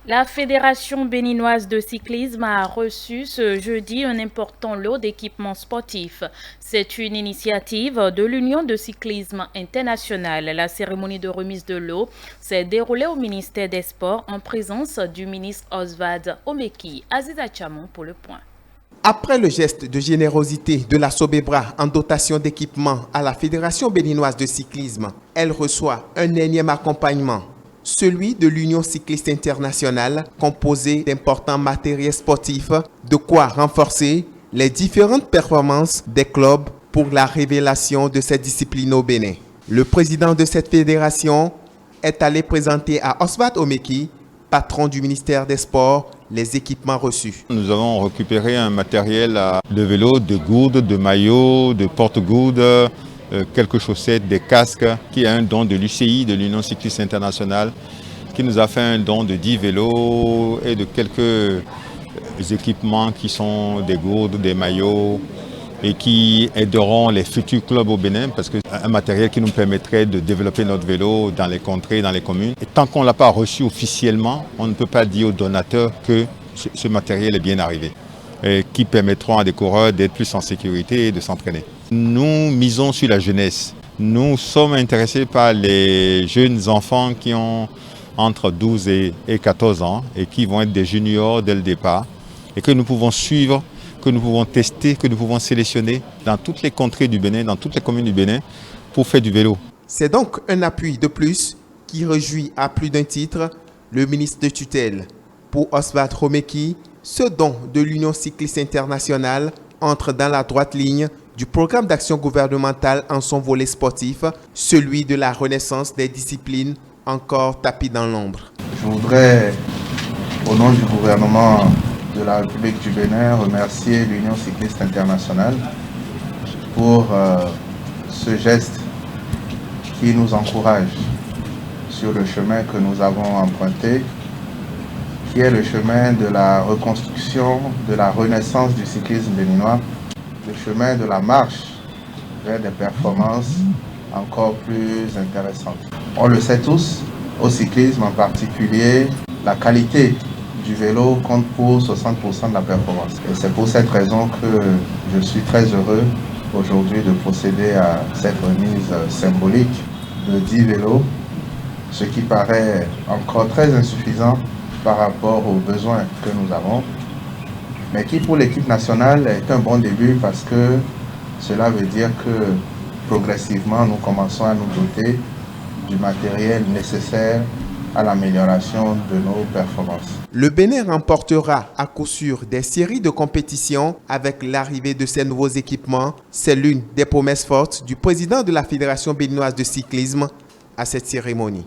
La Fédération béninoise de cyclisme a reçu ce jeudi un important lot d'équipements sportifs. C'est une initiative de l'Union de cyclisme international. La cérémonie de remise de lot s'est déroulée au ministère des Sports en présence du ministre Oswald Omeki. Aziza Chamon pour le point. Après le geste de générosité de la Sobebra en dotation d'équipement à la Fédération béninoise de cyclisme, elle reçoit un énième accompagnement, celui de l'Union cycliste internationale, composé d'importants matériels sportifs, de quoi renforcer les différentes performances des clubs pour la révélation de cette discipline au Bénin. Le président de cette fédération est allé présenter à Oswald Omeki, patron du ministère des Sports, les équipements reçus. Nous avons récupéré un matériel de vélo, de gourdes, de maillots, de porte-gourdes, quelques chaussettes, des casques, qui est un don de l'UCI, de l'Union cycliste internationale, qui nous a fait un don de 10 vélos et de quelques équipements qui sont des gourdes, des maillots, et qui aideront les futurs clubs au Bénin, parce que c'est un matériel qui nous permettrait de développer notre vélo dans les contrées, dans les communes. Et tant qu'on ne l'a pas reçu officiellement, on ne peut pas dire aux donateurs que ce matériel est bien arrivé, et qui permettront à des coureurs d'être plus en sécurité et de s'entraîner. Nous misons sur la jeunesse. Nous sommes intéressés par les jeunes enfants qui ont entre 12 et 14 ans et qui vont être des juniors dès le départ, et que nous pouvons suivre, que nous pouvons tester, que nous pouvons sélectionner dans toutes les contrées du Bénin, dans toutes les communes du Bénin, pour faire du vélo. C'est donc un appui de plus qui réjouit à plus d'un titre le ministre de tutelle. Pour Oswald Omeki, ce don de l'Union cycliste internationale entre dans la droite ligne du programme d'action gouvernementale en son volet sportif, celui de la renaissance des disciplines encore tapies dans l'ombre. Je voudrais, au nom du gouvernement de la République du Bénin, remercier l'Union cycliste internationale pour ce geste qui nous encourage sur le chemin que nous avons emprunté, qui est le chemin de la reconstruction, de la renaissance du cyclisme béninois, le chemin de la marche vers des performances encore plus intéressantes. On le sait tous, au cyclisme en particulier, la qualité du vélo compte pour 60% de la performance. Et c'est pour cette raison que je suis très heureux aujourd'hui de procéder à cette remise symbolique de 10 vélos, ce qui paraît encore très insuffisant par rapport aux besoins que nous avons, mais qui pour l'équipe nationale est un bon début parce que cela veut dire que progressivement nous commençons à nous doter du matériel nécessaire à l'amélioration de nos performances. Le Bénin remportera à coup sûr des séries de compétitions avec l'arrivée de ces nouveaux équipements. C'est l'une des promesses fortes du président de la Fédération béninoise de cyclisme à cette cérémonie.